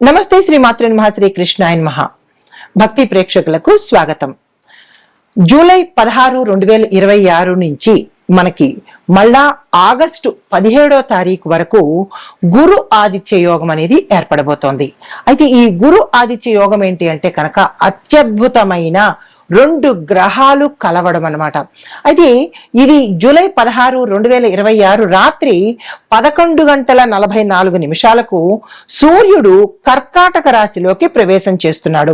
నమస్తే శ్రీ మాత్రే నమః శ్రీ కృష్ణాయ నమః. భక్తి ప్రేక్షకులకు స్వాగతం. జూలై 16, 2026 నుంచి మనకి మళ్ళా ఆగస్టు 17వ తారీఖు వరకు గురు ఆదిత్య యోగం అనేది ఏర్పడబోతోంది. అయితే ఈ గురు ఆదిత్య యోగం ఏంటి అంటే కనుక అత్యద్భుతమైన 2 గ్రహాలు కలవడం అన్నమాట. అయితే ఇది జూలై 16, 2026 రాత్రి 11:44 సూర్యుడు కర్కాటక రాశిలోకి ప్రవేశం చేస్తున్నాడు.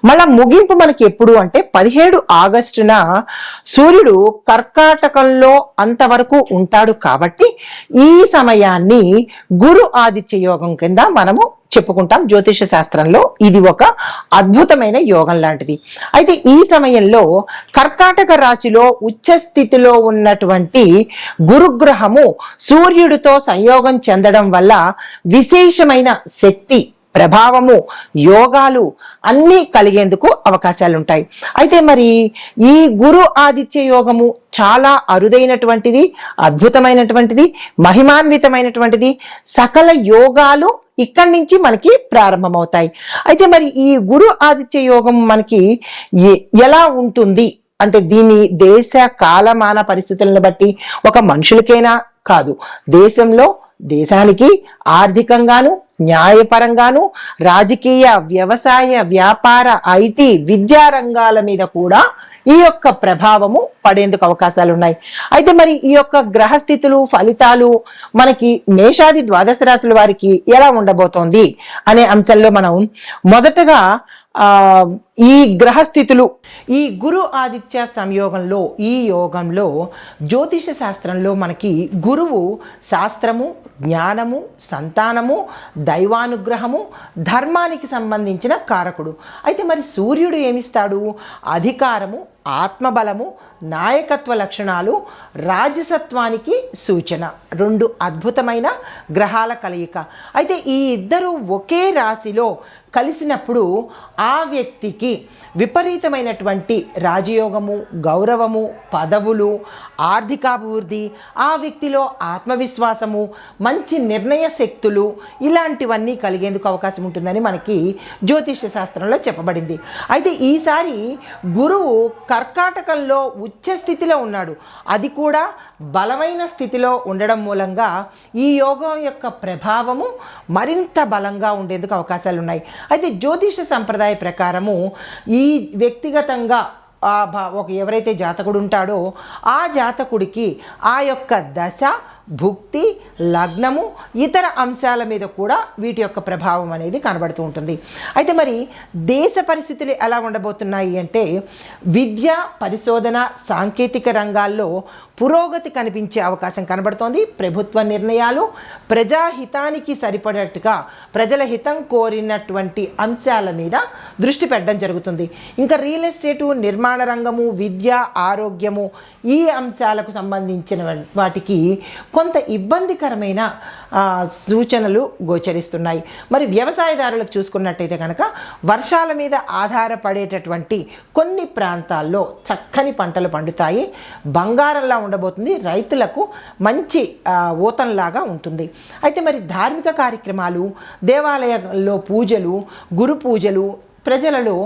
మళ్ళా ముగింపు మనకి ఎప్పుడు అంటే 17 ఆగస్టున సూర్యుడు కర్కాటకంలో అంతవరకు ఉంటాడు. కాబట్టి ఈ సమయాన్ని గురు ఆదిత్య యోగం కింద మనము చెప్పుకుంటాం. జ్యోతిష శాస్త్రంలో ఇది ఒక అద్భుతమైన యోగం లాంటిది. అయితే ఈ సమయంలో కర్కాటక రాశిలో ఉచ్చ స్థితిలో ఉన్నటువంటి గురుగ్రహము సూర్యుడితో సంయోగం చెందడం వల్ల విశేషమైన శక్తి, ప్రభావము, యోగాలు అన్నీ కలిగేందుకు అవకాశాలు ఉంటాయి. అయితే మరి ఈ గురు ఆదిత్య యోగము చాలా అరుదైనటువంటిది, అద్భుతమైనటువంటిది, మహిమాన్వితమైనటువంటిది. సకల యోగాలు ఇక్కడి నుంచి మనకి ప్రారంభమవుతాయి. అయితే మరి ఈ గురు ఆదిత్య యోగం మనకి ఎలా ఉంటుంది అంటే దీని దేశ కాలమాన పరిస్థితులను బట్టి ఒక మనుషులకైనా కాదు, దేశానికి ఆర్థికంగాను, న్యాయపరంగాను, రాజకీయ, వ్యవసాయ, వ్యాపార, ఐటీ, విద్యా రంగాల మీద కూడా ఈ యొక్క ప్రభావము పడేందుకు అవకాశాలు ఉన్నాయి. అయితే మరి ఈ యొక్క గ్రహస్థితులు, ఫలితాలు మనకి మేషాది ద్వాదశ రాశుల వారికి ఎలా ఉండబోతోంది అనే అంశంలో మనం మొదటగా ఈ గ్రహస్థితులు, ఈ గురు ఆదిత్య సంయోగంలో, ఈ యోగంలో జ్యోతిష శాస్త్రంలో మనకి గురువు శాస్త్రము, జ్ఞానము, సంతానము, దైవానుగ్రహము, ధర్మానికి సంబంధించిన కారకుడు. అయితే మరి సూర్యుడు ఏమిస్తాడు? అధికారము, ఆత్మబలము, నాయకత్వ లక్షణాలు, రాజసత్వానికి సూచన. 2 అద్భుతమైన గ్రహాల కలయిక. అయితే ఈ ఇద్దరు ఒకే రాశిలో కలిసినప్పుడు ఆ వ్యక్తికి విపరీతమైనటువంటి రాజయోగము, గౌరవము, పదవులు, ఆర్థికాభివృద్ధి, ఆ వ్యక్తిలో ఆత్మవిశ్వాసము, మంచి నిర్ణయ శక్తులు ఇలాంటివన్నీ కలిగేందుకు అవకాశం ఉంటుందని మనకి జ్యోతిష శాస్త్రంలో చెప్పబడింది. అయితే ఈసారి గురువు కర్కాటకంలో ఉచ్చ స్థితిలో ఉన్నాడు. అది కూడా బలమైన స్థితిలో ఉండడం మూలంగా ఈ యోగం యొక్క ప్రభావము మరింత బలంగా ఉండేందుకు అవకాశాలు ఉన్నాయి. అయితే జ్యోతిష సంప్రదాయ ప్రకారము ఈ వ్యక్తిగతంగా ఎవరైతే జాతకుడు ఉంటాడో ఆ జాతకుడికి ఆ యొక్క దశ, భుక్తి, లగ్నము, ఇతర అంశాల మీద కూడా వీటి యొక్క ప్రభావం అనేది కనబడుతూ ఉంటుంది. అయితే మరి దేశ పరిస్థితులు ఎలా ఉండబోతున్నాయి అంటే విద్య, పరిశోధన, సాంకేతిక రంగాల్లో పురోగతి కనిపించే అవకాశం కనబడుతోంది. ప్రభుత్వ నిర్ణయాలు ప్రజాహితానికి సరిపడట్టుగా ప్రజల హితం కోరినటువంటి అంశాల మీద దృష్టి పెట్టడం జరుగుతుంది. ఇంకా రియల్ ఎస్టేటు, నిర్మాణ రంగము, విద్య, ఆరోగ్యము ఈ అంశాలకు సంబంధించిన వాటికి కొంత ఇబ్బందికరమైన సూచనలు గోచరిస్తున్నాయి. మరి వ్యవసాయదారులకు చూసుకున్నట్టయితే కనుక వర్షాల మీద ఆధారపడేటటువంటి కొన్ని ప్రాంతాల్లో చక్కని పంటలు పండుతాయి. బంగారంలా ఉండబోతుంది. రైతులకు మంచి ఊతంలాగా ఉంటుంది. అయితే మరి ధార్మిక కార్యక్రమాలు, దేవాలయాల్లో పూజలు, గురు పూజలు, ప్రజలలో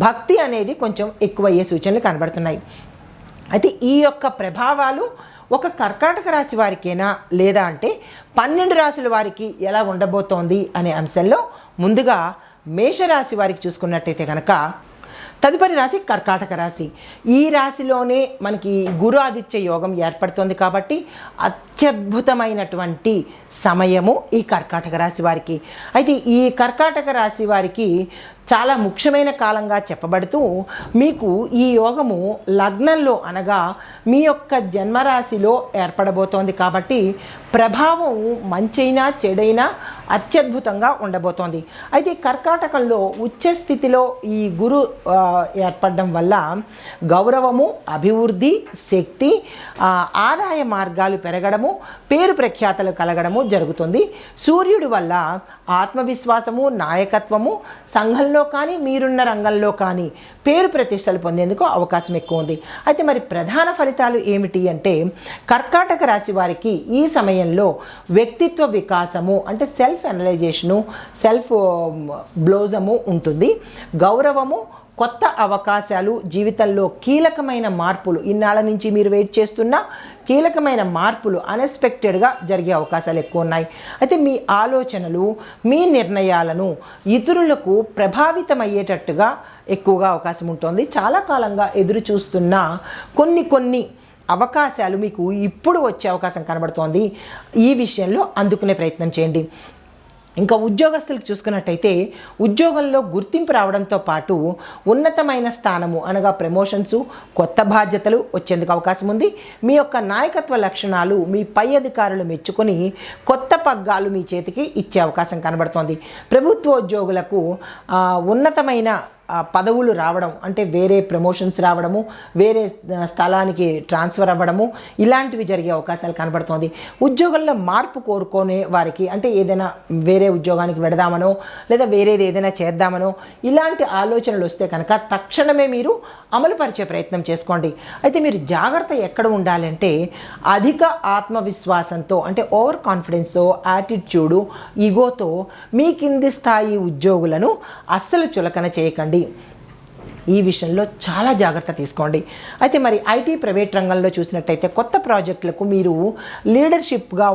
భక్తి అనేది కొంచెం ఎక్కువయ్యే సూచనలు కనబడుతున్నాయి. అయితే ఈ యొక్క ప్రభావాలు ఒక కర్కాటక రాశి వారికేనా లేదా అంటే 12 రాశుల వారికి ఎలా ఉండబోతోంది అనే అంశంలో ముందుగా మేషరాశి వారికి చూసుకున్నట్టయితే కనుక తదుపరి రాశి కర్కాటక రాశి. ఈ రాశిలోనే మనకి గురు ఆదిత్య యోగం ఏర్పడుతోంది కాబట్టి అత్యద్భుతమైనటువంటి సమయము ఈ కర్కాటక రాశి వారికి. అయితే ఈ కర్కాటక రాశి వారికి చాలా ముఖ్యమైన కాలంగా చెప్పబడుతూ మీకు ఈ యోగము లగ్నంలో అనగా మీ యొక్క జన్మరాశిలో ఏర్పడబోతోంది కాబట్టి ప్రభావం మంచైనా చెడైనా అత్యద్భుతంగా ఉండబోతోంది. అయితే కర్కాటకంలో ఉచ్చ స్థితిలో ఈ గురు ఏర్పడడం వల్ల గౌరవము, అభివృద్ధి, శక్తి, ఆదాయ మార్గాలు పెరగడము, పేరు ప్రఖ్యాతలు కలగడము జరుగుతుంది. సూర్యుడి వల్ల ఆత్మవిశ్వాసము, నాయకత్వము, సంఘంలో కానీ మీరున్న రంగంలో కానీ పేరు ప్రతిష్టలు పొందేందుకు అవకాశం ఎక్కువ ఉంది. అయితే మరి ప్రధాన ఫలితాలు ఏమిటి అంటే కర్కాటక రాశి వారికి ఈ సమయంలో వ్యక్తిత్వ వికాసము అంటే సెల్ఫ్ అనలైజేషను, సెల్ఫ్ బ్లోజము ఉంటుంది. గౌరవము, కొత్త అవకాశాలు, జీవితంలో కీలకమైన మార్పులు, ఇన్నాళ్ళ నుంచి మీరు వెయిట్ చేస్తున్న కీలకమైన మార్పులు అన్ఎక్స్పెక్టెడ్గా జరిగే అవకాశాలు ఎక్కువ ఉన్నాయి. అయితే మీ ఆలోచనలు, మీ నిర్ణయాలను ఇతరులకు ప్రభావితమయ్యేటట్టుగా ఎక్కువగా అవకాశం ఉంటుంది. చాలా కాలంగా ఎదురు చూస్తున్న కొన్ని అవకాశాలు మీకు ఇప్పుడు వచ్చే అవకాశం కనబడుతోంది. ఈ విషయంలో అందుకునే ప్రయత్నం చేయండి. ఇంకా ఉద్యోగస్తులకు చూసుకున్నట్టయితే ఉద్యోగంలో గుర్తింపు రావడంతో పాటు ఉన్నతమైన స్థానము అనగా ప్రమోషన్స్, కొత్త బాధ్యతలు వచ్చేందుకు అవకాశం ఉంది. మీ యొక్క నాయకత్వ లక్షణాలు మీ పై అధికారులు మెచ్చుకొని కొత్త పగ్గాలు మీ చేతికి ఇచ్చే అవకాశం కనబడుతోంది. ప్రభుత్వ ఉద్యోగులకు ఉన్నతమైన పదవులు రావడం అంటే వేరే ప్రమోషన్స్ రావడము, వేరే స్థలానికి ట్రాన్స్ఫర్ అవ్వడము, ఇలాంటివి జరిగే అవకాశాలు కనబడుతోంది. ఉద్యోగంలో మార్పు కోరుకునే వారికి అంటే ఏదైనా వేరే ఉద్యోగానికి వెడదామనో లేదా వేరేది ఏదైనా చేద్దామనో ఇలాంటి ఆలోచనలు వస్తే కనుక తక్షణమే మీరు అమలుపరిచే ప్రయత్నం చేసుకోండి. అయితే మీరు జాగ్రత్త ఎక్కడ ఉండాలంటే అధిక ఆత్మవిశ్వాసంతో అంటే ఓవర్ కాన్ఫిడెన్స్తో, యాటిట్యూడు, ఈగోతో మీ కింది స్థాయి ఉద్యోగులను అస్సలు చులకన చేయకండి. ఈ విషయంలో చాలా జాగ్రత్త తీసుకోండి. అయితే మరి ఐటీ ప్రైవేట్ రంగంలో చూసినట్టయితే కొత్త ప్రాజెక్టులకు మీరు లీడర్షిప్గా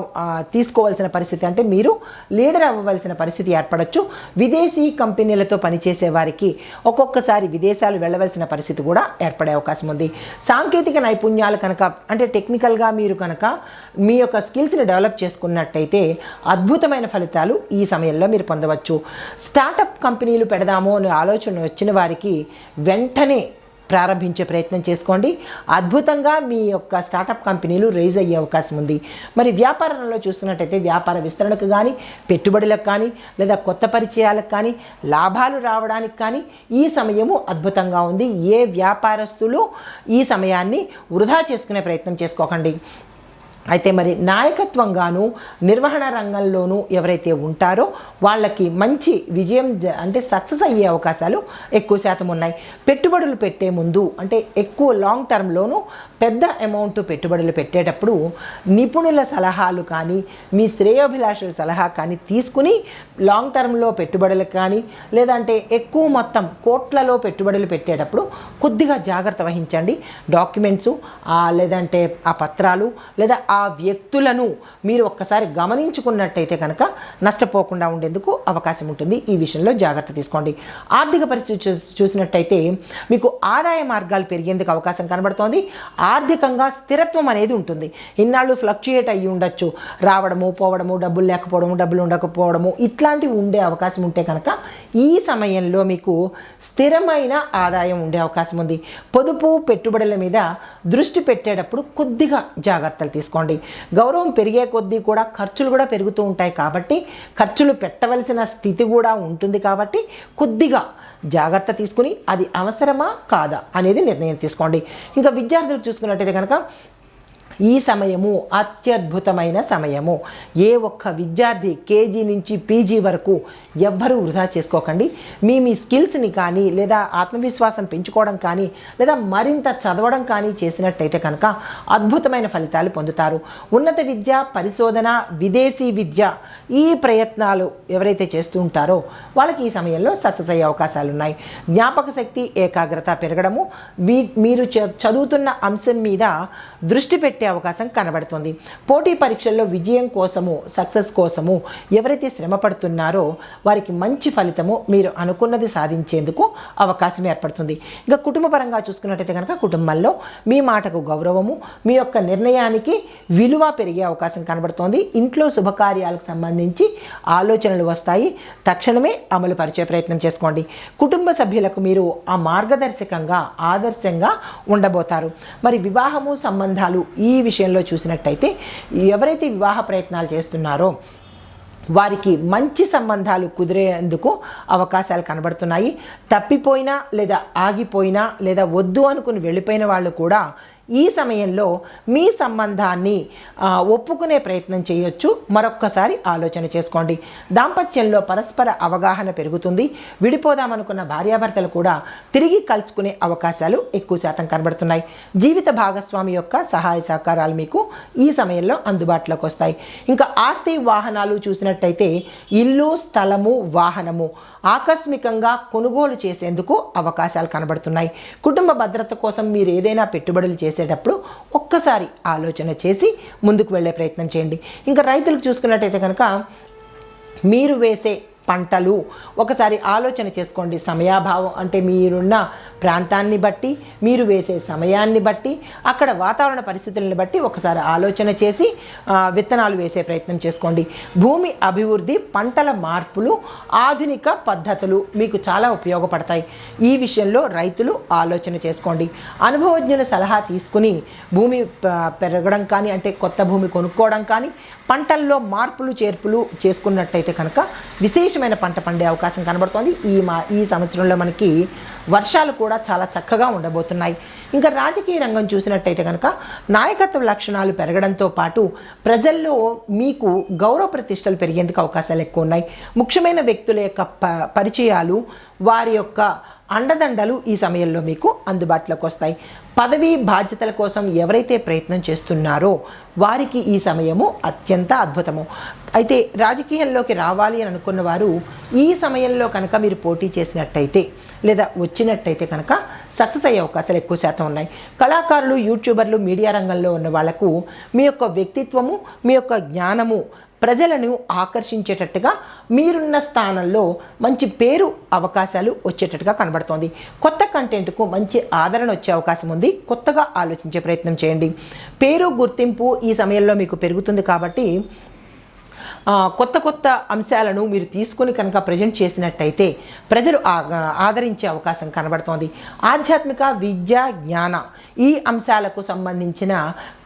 తీసుకోవాల్సిన పరిస్థితి అంటే మీరు లీడర్ అవ్వవలసిన పరిస్థితి ఏర్పడవచ్చు. విదేశీ కంపెనీలతో పనిచేసే వారికి ఒక్కొక్కసారి విదేశాలు వెళ్ళవలసిన పరిస్థితి కూడా ఏర్పడే అవకాశం ఉంది. సాంకేతిక నైపుణ్యాలు కనుక అంటే టెక్నికల్గా మీరు కనుక మీ యొక్క స్కిల్స్ని డెవలప్ చేసుకున్నట్టయితే అద్భుతమైన ఫలితాలు ఈ సమయంలో మీరు పొందవచ్చు. స్టార్టప్ కంపెనీలు పెడదాము అనే ఆలోచన వచ్చిన వారికి వెంటనే ప్రారంభించే ప్రయత్నం చేసుకోండి. అద్భుతంగా మీ యొక్క స్టార్టప్ కంపెనీలు రైజ్ అయ్యే అవకాశం ఉంది. మరి వ్యాపారంలో చూస్తున్నట్టయితే వ్యాపార విస్తరణకు కానీ, పెట్టుబడులకు కానీ, లేదా కొత్త పరిచయాలకు కానీ, లాభాలు రావడానికి కానీ ఈ సమయము అద్భుతంగా ఉంది. ఏ వ్యాపారస్తులు ఈ సమయాన్ని వృధా చేసుకునే ప్రయత్నం చేసుకోకండి. అయితే మరి నాయకత్వంగాను నిర్వహణ రంగంలోనూ ఎవరైతే ఉంటారో వాళ్ళకి మంచి విజయం అంటే సక్సెస్ అయ్యే అవకాశాలు ఎక్కువ శాతం ఉన్నాయి. పెట్టుబడులు పెట్టే ముందు అంటే ఎక్కువ లాంగ్ టర్మ్లోనూ పెద్ద అమౌంట్ పెట్టుబడులు పెట్టేటప్పుడు నిపుణుల సలహాలు కానీ, మీ శ్రేయోభిలాషుల సలహా కానీ తీసుకుని లాంగ్ టర్మ్లో పెట్టుబడులకు కానీ లేదంటే ఎక్కువ మొత్తం కోట్లలో పెట్టుబడులు పెట్టేటప్పుడు కొద్దిగా జాగ్రత్త వహించండి. డాక్యుమెంట్సు లేదంటే ఆ పత్రాలు లేదా ఆ వ్యక్తులను మీరు ఒక్కసారి గమనించుకున్నట్టయితే కనుక నష్టపోకుండా ఉండేందుకు అవకాశం ఉంటుంది. ఈ విషయంలో జాగ్రత్త తీసుకోండి. ఆర్థిక పరిస్థితి చూసినట్టయితే మీకు ఆదాయ మార్గాలు పెరిగేందుకు అవకాశం కనబడుతోంది. ఆర్థికంగా స్థిరత్వం అనేది ఉంటుంది. ఇన్నాళ్ళు ఫ్లక్చుయేట్ అయ్యి ఉండొచ్చు, రావడము పోవడము, డబ్బులు లేకపోవడము, డబ్బులు ఉండకపోవడము, ఇట్లాంటివి ఉండే అవకాశం ఉంటే కనుక ఈ సమయంలో మీకు స్థిరమైన ఆదాయం ఉండే అవకాశం ఉంది. పొదుపు పెట్టుబడుల మీద దృష్టి పెట్టేటప్పుడు కొద్దిగా జాగ్రత్తలు తీసుకోండి. గౌరవం పెరిగే కొద్దీ కూడా ఖర్చులు కూడా పెరుగుతూ ఉంటాయి కాబట్టి ఖర్చులు పెట్టవలసిన స్థితి కూడా ఉంటుంది కాబట్టి కొద్దిగా జాగ్రత్త తీసుకుని అది అవసరమా కాదా అనేది నిర్ణయం తీసుకోండి. ఇంకా విద్యార్థులు చూసుకున్నట్టయితే కనుక ఈ సమయము అత్యద్భుతమైన సమయము. ఏ ఒక్క విద్యార్థి కేజీ నుంచి పీజీ వరకు ఎవ్వరూ వృధా చేసుకోకండి. మీ స్కిల్స్ని కానీ లేదా ఆత్మవిశ్వాసం పెంచుకోవడం కానీ లేదా మరింత చదవడం కానీ చేసినట్టయితే కనుక అద్భుతమైన ఫలితాలు పొందుతారు. ఉన్నత విద్య, పరిశోధన, విదేశీ విద్య ఈ ప్రయత్నాలు ఎవరైతే చేస్తూ ఉంటారో వాళ్ళకి ఈ సమయంలో సక్సెస్ అయ్యే అవకాశాలు ఉన్నాయి. జ్ఞాపక శక్తి, ఏకాగ్రత పెరగడము, మీరు చదువుతున్న అంశం మీద దృష్టి పెట్టే అవకాశం కనబడుతుంది. పోటీ పరీక్షల్లో విజయం కోసము, సక్సెస్ కోసము ఎవరైతే శ్రమ పడుతున్నారో వారికి మంచి ఫలితము మీరు అనుకున్నది సాధించేందుకు అవకాశం ఏర్పడుతుంది. ఇంకా కుటుంబ పరంగా చూసుకున్నట్టయితే కనుక కుటుంబంలో మీ మాటకు గౌరవము, మీ యొక్క నిర్ణయానికి విలువ పెరిగే అవకాశం కనబడుతోంది. ఇంట్లో శుభకార్యాలకు సంబంధించి ఆలోచనలు వస్తాయి. తక్షణమే అమలు పరిచే ప్రయత్నం చేసుకోండి. కుటుంబ సభ్యులకు మీరు ఆ మార్గదర్శకంగా, ఆదర్శంగా ఉండబోతారు. మరి వివాహము, సంబంధాలు ఈ విషయంలో చూసినట్టయితే ఎవరైతే వివాహ ప్రయత్నాలు చేస్తున్నారో వారికి మంచి సంబంధాలు కుదిరేందుకు అవకాశాలు కనబడుతున్నాయి. తప్పిపోయినా లేదా ఆగిపోయినా లేదా వద్దు అనుకుని వెళ్ళిపోయిన వాళ్ళు కూడా ఈ సమయంలో మీ సంబంధాన్ని ఒప్పుకునే ప్రయత్నం చేయొచ్చు. మరొక్కసారి ఆలోచన చేసుకోండి. దాంపత్యంలో పరస్పర అవగాహన పెరుగుతుంది. విడిపోదామనుకున్న భార్యాభర్తలు కూడా తిరిగి కలుసుకునే అవకాశాలు ఎక్కువ శాతం కనబడుతున్నాయి. జీవిత భాగస్వామి యొక్క సహాయ సహకారాలు మీకు ఈ సమయంలో అందుబాటులోకి వస్తాయి. ఇంకా ఆస్తి వాహనాలు చూసినట్టయితే ఇల్లు, స్థలము, వాహనము ఆకస్మికంగా కొనుగోలు చేసేందుకు అవకాశాలు కనబడుతున్నాయి. కుటుంబ భద్రత కోసం మీరు ఏదైనా పెట్టుబడులు చేసేటప్పుడు ఒక్కసారి ఆలోచన చేసి ముందుకు వెళ్ళే ప్రయత్నం చేయండి. ఇంకా రైతులకు చూసుకున్నట్టయితే కనుక మీరు వేసే పంటలు ఒకసారి ఆలోచన చేసుకోండి. సమయాభావం అంటే మీరున్న ప్రాంతాన్ని బట్టి, మీరు వేసే సమయాన్ని బట్టి, అక్కడ వాతావరణ పరిస్థితులను బట్టి ఒకసారి ఆలోచన చేసి విత్తనాలు వేసే ప్రయత్నం చేసుకోండి. భూమి అభివృద్ధి, పంటల మార్పులు, ఆధునిక పద్ధతులు మీకు చాలా ఉపయోగపడతాయి. ఈ విషయంలో రైతులు ఆలోచన చేసుకోండి. అనుభవజ్ఞుల సలహా తీసుకుని భూమి పెరగడం కానీ, అంటే కొత్త భూమి కొనుక్కోవడం కానీ, పంటల్లో మార్పులు చేర్పులు చేసుకున్నట్టయితే కనుక విశేషమైన పంట పండే అవకాశం కనబడుతోంది. ఈ సంవత్సరంలో మనకి వర్షాలు కూడా చాలా చక్కగా ఉండబోతున్నాయి. ఇంకా రాజకీయ రంగం చూసినట్టయితే కనుక నాయకత్వ లక్షణాలు పెరగడంతో పాటు ప్రజల్లో మీకు గౌరవ ప్రతిష్టలు పెరిగేందుకు అవకాశాలు ఎక్కువ ఉన్నాయి. ముఖ్యమైన వ్యక్తుల యొక్క పరిచయాలు, వారి యొక్క అండదండలు ఈ సమయంలో మీకు అందుబాటులోకి వస్తాయి. పదవి బాధ్యతల కోసం ఎవరైతే ప్రయత్నం చేస్తున్నారో వారికి ఈ సమయము అత్యంత అద్భుతము. అయితే రాజకీయాల్లోకి రావాలి అని అనుకున్న వారు ఈ సమయంలో కనుక మీరు పోటీ చేసినట్టయితే లేదా వచ్చినట్టయితే కనుక సక్సెస్ అయ్యే అవకాశాలు ఎక్కువ శాతం ఉన్నాయి. కళాకారులు, యూట్యూబర్లు, మీడియా రంగంలో ఉన్న వాళ్లకు మీ యొక్క వ్యక్తిత్వము, మీ యొక్క జ్ఞానము ప్రజలను ఆకర్షించేటట్టుగా, మీరున్న స్థానంలో మంచి పేరు అవకాశాలు వచ్చేటట్టుగా కనబడుతోంది. కొత్త కంటెంట్కు మంచి ఆదరణ వచ్చే అవకాశం ఉంది. కొత్తగా ఆలోచించే ప్రయత్నం చేయండి. పేరు, గుర్తింపు ఈ సమయంలో మీకు పెరుగుతుంది కాబట్టి కొత్త కొత్త అంశాలను మీరు తీసుకుని కనుక ప్రజెంట్ చేసినట్టయితే ప్రజలు ఆదరించే అవకాశం కనబడుతోంది. ఆధ్యాత్మిక, విద్య, జ్ఞాన ఈ అంశాలకు సంబంధించిన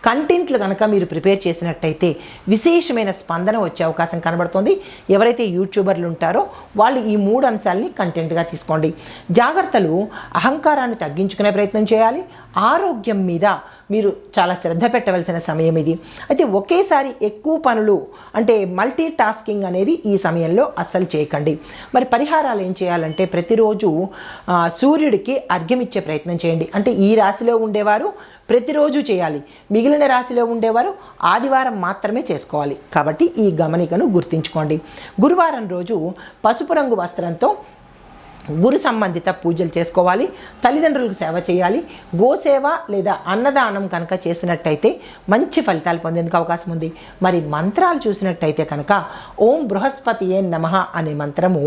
కంటెంట్లు కనుక మీరు ప్రిపేర్ చేసినట్టయితే విశేషమైన స్పందన వచ్చే అవకాశం కనబడుతుంది. ఎవరైతే యూట్యూబర్లు ఉంటారో వాళ్ళు ఈ 3 అంశాలని కంటెంట్గా తీసుకోండి. జాగ్రత్తలు, అహంకారాన్ని తగ్గించుకునే ప్రయత్నం చేయాలి. ఆరోగ్యం మీద మీరు చాలా శ్రద్ధ పెట్టవలసిన సమయం ఇది. అయితే ఒకేసారి ఎక్కువ పనులు అంటే మల్టీ టాస్కింగ్ అనేది ఈ సమయంలో అస్సలు చేయకండి. మరి పరిహారాలు ఏం చేయాలంటే ప్రతిరోజు సూర్యుడికి అర్ఘ్యం ఇచ్చే ప్రయత్నం చేయండి. అంటే ఈ రాశిలో ఉండేవారు ప్రతిరోజు చేయాలి. మిగిలిన రాశిలో ఉండేవారు ఆదివారం మాత్రమే చేసుకోవాలి. కాబట్టి ఈ గమనికను గుర్తుంచుకోండి. గురువారం రోజు పసుపు రంగు వస్త్రంతో గురు సంబంధిత పూజలు చేసుకోవాలి. తల్లిదండ్రులకు సేవ చేయాలి. గోసేవ లేదా అన్నదానం కనుక చేసినట్టయితే మంచి ఫలితాలు పొందేందుకు అవకాశం ఉంది. మరి మంత్రాలు చూసినట్టయితే కనుక ఓం బృహస్పతియే నమః అనే మంత్రము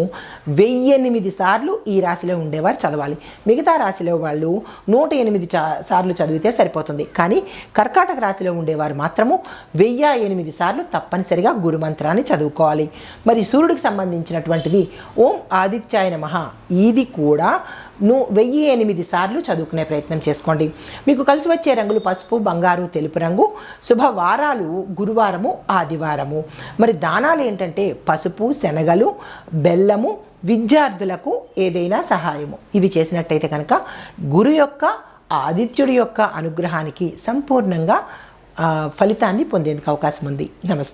1008 సార్లు ఈ రాశిలో ఉండేవారు చదవాలి. మిగతా రాశిలో వాళ్ళు 108 సార్లు చదివితే సరిపోతుంది. కానీ కర్కాటక రాశిలో ఉండేవారు మాత్రము 1008 సార్లు తప్పనిసరిగా గురు మంత్రాన్ని చదువుకోవాలి. మరి సూర్యుడికి సంబంధించినటువంటిది ఓం ఆదిత్యాయ నమః, ఇది కూడా 1008 సార్లు చదువుకునే ప్రయత్నం చేసుకోండి. మీకు కలిసి వచ్చే రంగులు పసుపు, బంగారు, తెలుపు రంగు. శుభవారాలు గురువారము, ఆదివారము. మరి దానాలు ఏంటంటే పసుపు, శనగలు, బెల్లము, విద్యార్థులకు ఏదైనా సహాయము, ఇవి చేసినట్టయితే కనుక గురు యొక్క, ఆదిత్యుడి యొక్క అనుగ్రహానికి సంపూర్ణంగా ఫలితాన్ని పొందేందుకు అవకాశం ఉంది. నమస్తే.